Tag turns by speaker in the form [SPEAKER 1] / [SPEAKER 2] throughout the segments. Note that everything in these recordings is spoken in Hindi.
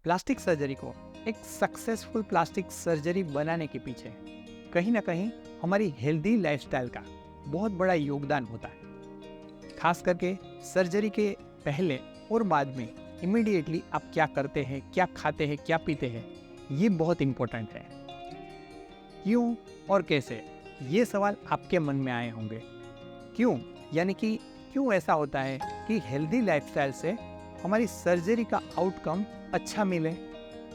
[SPEAKER 1] प्लास्टिक सर्जरी को एक सक्सेसफुल प्लास्टिक सर्जरी बनाने के पीछे कहीं ना कहीं हमारी हेल्दी लाइफस्टाइल का बहुत बड़ा योगदान होता है। खास करके सर्जरी के पहले और बाद में इमीडिएटली आप क्या करते हैं, क्या खाते हैं, क्या पीते हैं, ये बहुत इम्पोर्टेंट है। क्यों और कैसे, ये सवाल आपके मन में आए होंगे। क्यों यानी कि क्यों ऐसा होता है कि हेल्दी लाइफस्टाइल से हमारी सर्जरी का आउटकम अच्छा मिले।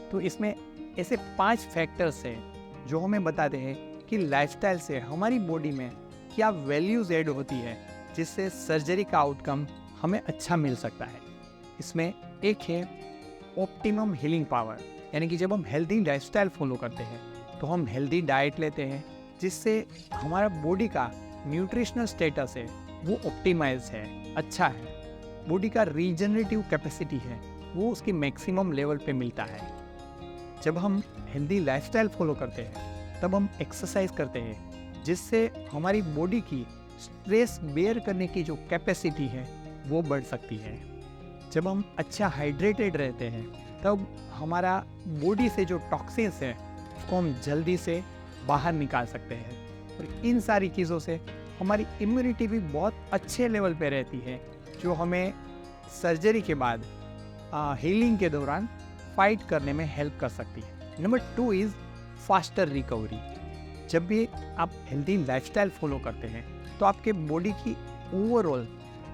[SPEAKER 1] तो इसमें ऐसे 5 फैक्टर्स हैं जो हमें बताते हैं कि लाइफस्टाइल से हमारी बॉडी में क्या वैल्यूज ऐड होती है जिससे सर्जरी का आउटकम हमें अच्छा मिल सकता है। इसमें एक है ऑप्टिमम हीलिंग पावर, यानी कि जब हम हेल्दी लाइफस्टाइल फॉलो करते हैं तो हम हेल्दी डाइट लेते हैं जिससे हमारा बॉडी का न्यूट्रिशनल स्टेटस है वो ऑप्टिमाइज है, अच्छा है। बॉडी का रीजनरेटिव कैपेसिटी है वो उसकी मैक्सिमम लेवल पे मिलता है। जब हम हेल्दी लाइफस्टाइल फॉलो करते हैं तब हम एक्सरसाइज करते हैं जिससे हमारी बॉडी की स्ट्रेस बेयर करने की जो कैपेसिटी है वो बढ़ सकती है। जब हम अच्छा हाइड्रेटेड रहते हैं तब हमारा बॉडी से जो टॉक्सिन्स है उसको हम जल्दी से बाहर निकाल सकते हैं और इन सारी चीज़ों से हमारी इम्यूनिटी भी बहुत अच्छे लेवल पे रहती है जो हमें सर्जरी के बाद हीलिंग के दौरान फाइट करने में हेल्प कर सकती है। Number 2 is faster recovery. जब भी आप हेल्दी लाइफस्टाइल फॉलो करते हैं तो आपके बॉडी की ओवरऑल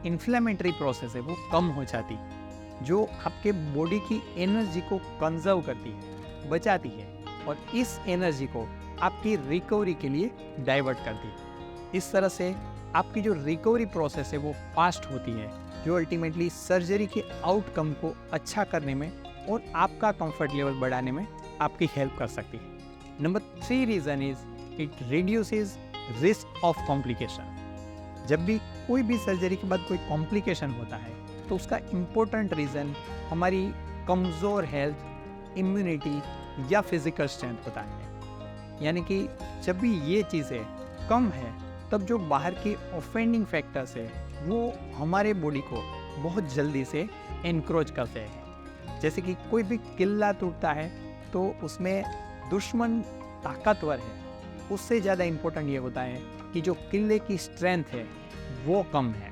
[SPEAKER 1] इन्फ्लेमेटरी प्रोसेस है वो कम हो जाती है, जो आपके बॉडी की एनर्जी को कंजर्व करती है, बचाती है और इस एनर्जी को आपकी रिकवरी के लिए डाइवर्ट करती है। इस तरह से आपकी जो रिकवरी प्रोसेस है वो फास्ट होती है, जो अल्टीमेटली सर्जरी के आउटकम को अच्छा करने में और आपका कंफर्ट लेवल बढ़ाने में आपकी हेल्प कर सकती है। Number 3 reason is it reduces risk of complication. जब भी कोई भी सर्जरी के बाद कोई कॉम्प्लिकेशन होता है तो उसका इम्पोर्टेंट रीज़न हमारी कमज़ोर हेल्थ, इम्यूनिटी या फिजिकल स्ट्रेंथ होता है। यानी कि जब भी ये चीज़ें कम है तब जो बाहर के ऑफेंडिंग फैक्टर्स है वो हमारे बॉडी को बहुत जल्दी से एनक्रोच करते हैं। जैसे कि कोई भी किला टूटता है तो उसमें दुश्मन ताकतवर है, उससे ज़्यादा इम्पोर्टेंट ये होता है कि जो किले की स्ट्रेंथ है वो कम है,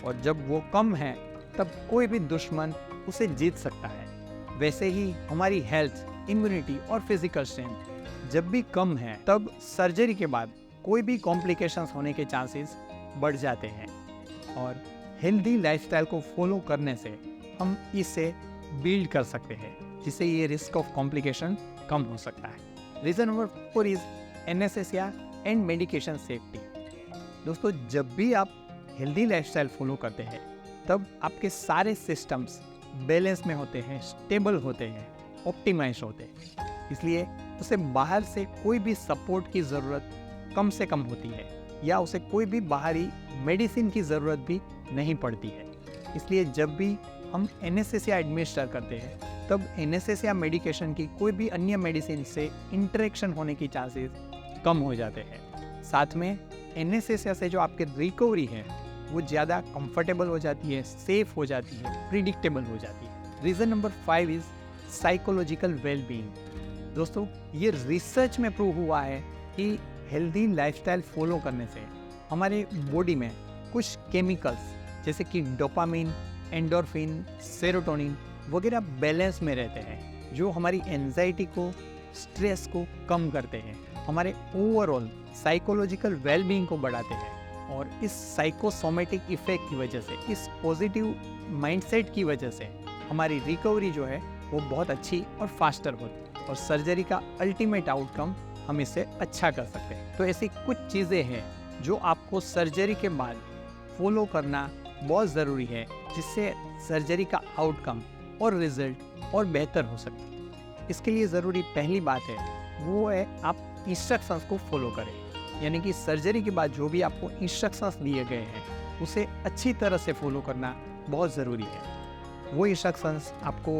[SPEAKER 1] और जब वो कम है तब कोई भी दुश्मन उसे जीत सकता है। वैसे ही हमारी हेल्थ, इम्यूनिटी और फिजिकल स्ट्रेंथ जब भी कम है तब सर्जरी के बाद कोई भी कॉम्प्लिकेशंस होने के चांसेस बढ़ जाते हैं। और हेल्दी लाइफस्टाइल को फॉलो करने से हम इसे बिल्ड कर सकते हैं जिससे ये रिस्क ऑफ कॉम्प्लिकेशन कम हो सकता है। Reason number 4 is anaesthesia and medication safety. दोस्तों, जब भी आप हेल्दी लाइफस्टाइल फॉलो करते हैं तब आपके सारे सिस्टम्स बैलेंस में होते हैं, स्टेबल होते हैं, ऑप्टिमाइज होते हैं, इसलिए उसे बाहर से कोई भी सपोर्ट की ज़रूरत कम से कम होती है या उसे कोई भी बाहरी मेडिसिन की ज़रूरत भी नहीं पड़ती है। इसलिए जब भी हम एनेस्थीसिया एडमिनिस्टर करते हैं तब एनेस्थीसिया मेडिकेशन की कोई भी अन्य मेडिसिन से इंटरेक्शन होने की चांसेस कम हो जाते हैं। साथ में एनेस्थीसिया से जो आपकी रिकवरी है वो ज़्यादा कंफर्टेबल हो जाती है, सेफ हो जाती है, प्रिडिक्टेबल हो जाती है। Reason number 5 is psychological wellbeing. दोस्तों, ये रिसर्च में प्रूव हुआ है कि हेल्दी लाइफस्टाइल फॉलो करने से हमारे बॉडी में कुछ केमिकल्स जैसे कि डोपामिन, एंडोर्फिन, सेरोटोनिन वगैरह बैलेंस में रहते हैं जो हमारी एंजाइटी को, स्ट्रेस को कम करते हैं, हमारे ओवरऑल साइकोलॉजिकल वेलबींग को बढ़ाते हैं। और इस साइकोसोमेटिक इफेक्ट की वजह से, इस पॉजिटिव माइंडसेट की वजह से हमारी रिकवरी जो है वो बहुत अच्छी और फास्टर होती है और सर्जरी का अल्टीमेट आउटकम हम इससे अच्छा कर सकते हैं। तो ऐसी कुछ चीज़ें हैं जो आपको सर्जरी के बाद फॉलो करना बहुत ज़रूरी है जिससे सर्जरी का आउटकम और रिजल्ट और बेहतर हो सकता है। इसके लिए ज़रूरी पहली बात है वो है आप इंस्ट्रक्शंस को फॉलो करें। यानी कि सर्जरी के बाद जो भी आपको इंस्ट्रक्शंस दिए गए हैं उसे अच्छी तरह से फॉलो करना बहुत ज़रूरी है। वो इंस्ट्रक्शंस आपको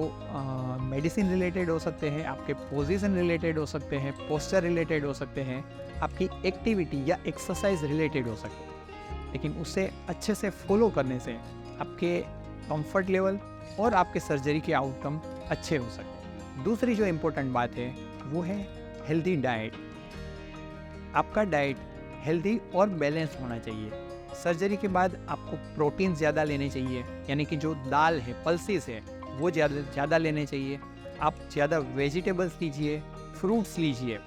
[SPEAKER 1] मेडिसिन रिलेटेड हो सकते हैं, आपके पोजीशन रिलेटेड हो सकते हैं, पोस्चर रिलेटेड हो सकते हैं, आपकी एक्टिविटी या एक्सरसाइज रिलेटेड हो सकते हैं, लेकिन उसे अच्छे से फॉलो करने से आपके कंफर्ट लेवल और आपके सर्जरी के आउटकम अच्छे हो सकते हैं। दूसरी जो इम्पोर्टेंट बात है वो है हेल्दी डाइट। आपका डाइट हेल्दी और बैलेंस होना चाहिए। सर्जरी के बाद आपको प्रोटीन ज़्यादा लेने चाहिए, यानी कि जो दाल है, पल्सेस है, वो ज़्यादा लेने चाहिए। आप ज़्यादा वेजिटेबल्स लीजिए, फ्रूट्स लीजिए,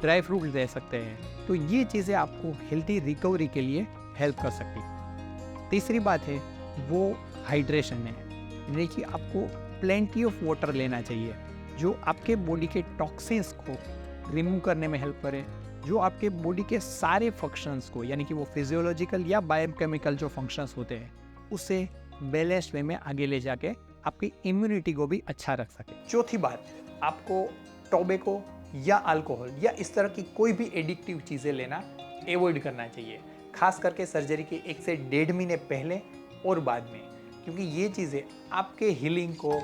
[SPEAKER 1] ड्राई फ्रूट ले सकते हैं। तो ये चीज़ें आपको हेल्दी रिकवरी के लिए हेल्प कर सकती है। तीसरी बात है वो हाइड्रेशन है, यानी कि आपको प्लेंटी ऑफ वाटर लेना चाहिए, जो आपके बॉडी के टॉक्सिन्स को रिमूव करने में हेल्प करे, जो आपके बॉडी के सारे फंक्शंस को, यानी कि वो फिजियोलॉजिकल या बायोकेमिकल जो फंक्शंस होते हैं, उसे बैलेंस्ड वे में आगे ले जाके आपकी इम्यूनिटी को भी अच्छा रख सके। चौथी बात, आपको टोबैको या अल्कोहल या इस तरह की कोई भी एडिक्टिव चीज़ें लेना अवॉइड करना चाहिए, खास करके सर्जरी के 1 से 1.5 महीने पहले और बाद में, क्योंकि ये चीज़ें आपके हीलिंग को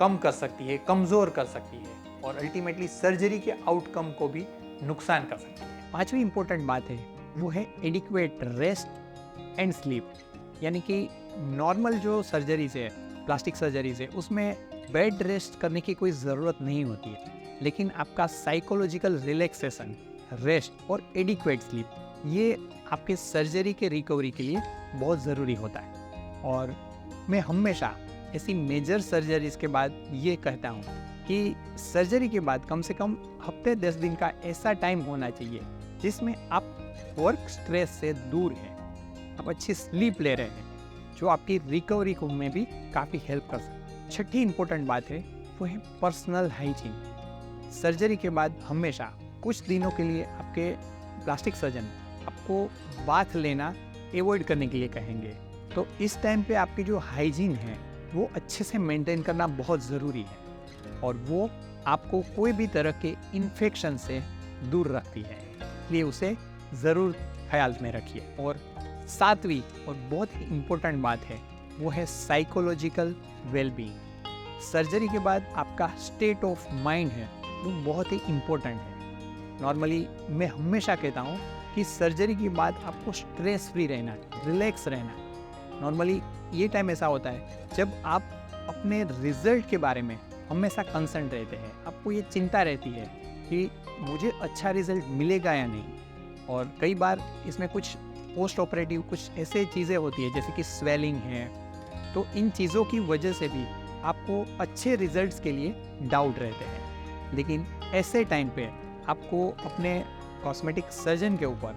[SPEAKER 1] कम कर सकती है, कमज़ोर कर सकती है और अल्टीमेटली सर्जरी के आउटकम को भी नुकसान कर सकती है। पांचवी इंपॉर्टेंट बात है वो है एडिक्वेट रेस्ट एंड स्लीप, यानी कि नॉर्मल जो सर्जरीज है, प्लास्टिक सर्जरीज है, उसमें बेड रेस्ट करने की कोई ज़रूरत नहीं होती है, लेकिन आपका साइकोलॉजिकल रिलैक्सेशन, रेस्ट और एडिक्वेट स्लीप, ये आपके सर्जरी के रिकवरी के लिए बहुत ज़रूरी होता है। और मैं हमेशा ऐसी मेजर सर्जरीज के बाद ये कहता हूँ कि सर्जरी के बाद कम से कम हफ्ते 10 दिन का ऐसा टाइम होना चाहिए जिसमें आप वर्क स्ट्रेस से दूर हैं, आप अच्छी स्लीप ले रहे हैं, जो आपकी रिकवरी को में भी काफ़ी हेल्प कर सकते हैं। छठी इंपॉर्टेंट बात है वो है पर्सनल हाइजीन। सर्जरी के बाद हमेशा कुछ दिनों के लिए आपके प्लास्टिक सर्जन आपको बाथ लेना अवॉइड करने के लिए कहेंगे, तो इस टाइम पे आपकी जो हाइजीन है वो अच्छे से मेंटेन करना बहुत ज़रूरी है और वो आपको कोई भी तरह के इन्फेक्शन से दूर रखती है, इसलिए उसे ज़रूर ख्याल में रखिए। और सातवीं और बहुत ही इम्पोर्टेंट बात है वो है साइकोलॉजिकल वेलबींग। सर्जरी के बाद आपका स्टेट ऑफ माइंड है वो बहुत ही इम्पोर्टेंट है। नॉर्मली मैं हमेशा कहता हूँ कि सर्जरी के बाद आपको स्ट्रेस फ्री रहना, रिलैक्स रहना। नॉर्मली ये टाइम ऐसा होता है जब आप अपने रिजल्ट के बारे में हमेशा कंसर्न रहते हैं, आपको ये चिंता रहती है कि मुझे अच्छा रिजल्ट मिलेगा या नहीं, और कई बार इसमें कुछ पोस्ट ऑपरेटिव कुछ ऐसे चीज़ें होती है जैसे कि स्वेलिंग है, तो इन चीज़ों की वजह से भी आपको अच्छे रिजल्ट्स के लिए डाउट रहते हैं। लेकिन ऐसे टाइम पे आपको अपने कॉस्मेटिक सर्जन के ऊपर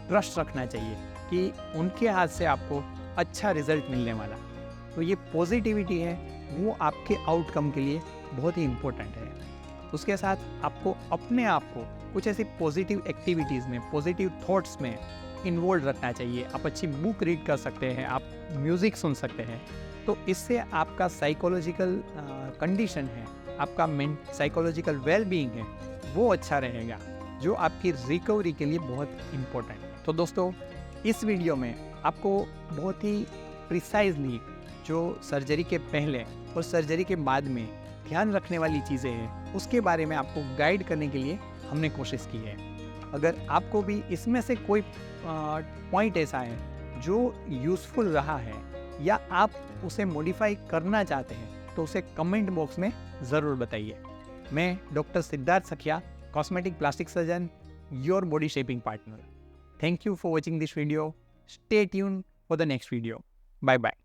[SPEAKER 1] ट्रस्ट रखना चाहिए कि उनके हाथ से आपको अच्छा रिजल्ट मिलने वाला। तो ये पॉजिटिविटी है वो आपके आउटकम के लिए बहुत ही इम्पोर्टेंट है। उसके साथ आपको अपने आप को कुछ ऐसी पॉजिटिव एक्टिविटीज़ में, पॉजिटिव थॉट्स में इन्वॉल्व रखना चाहिए। आप अच्छी बुक रीड कर सकते हैं, आप म्यूज़िक सुन सकते हैं, तो इससे आपका साइकोलॉजिकल कंडीशन है, आपका साइकोलॉजिकल वेलबींग है वो अच्छा रहेगा, जो आपकी रिकवरी के लिए बहुत इम्पोर्टेंट है। तो दोस्तों, इस वीडियो में आपको बहुत ही प्रिसाइजली जो सर्जरी के पहले और सर्जरी के बाद में ध्यान रखने वाली चीज़ें हैं उसके बारे में आपको गाइड करने के लिए हमने कोशिश की है। अगर आपको भी इसमें से कोई पॉइंट ऐसा है जो यूज़फुल रहा है या आप उसे मॉडिफाई करना चाहते हैं तो उसे कमेंट बॉक्स में ज़रूर बताइए। मैं डॉक्टर सिद्धार्थ सखिया, cosmetic plastic surgeon, your body shaping partner. Thank you for watching this video. Stay tuned for the next video. Bye bye.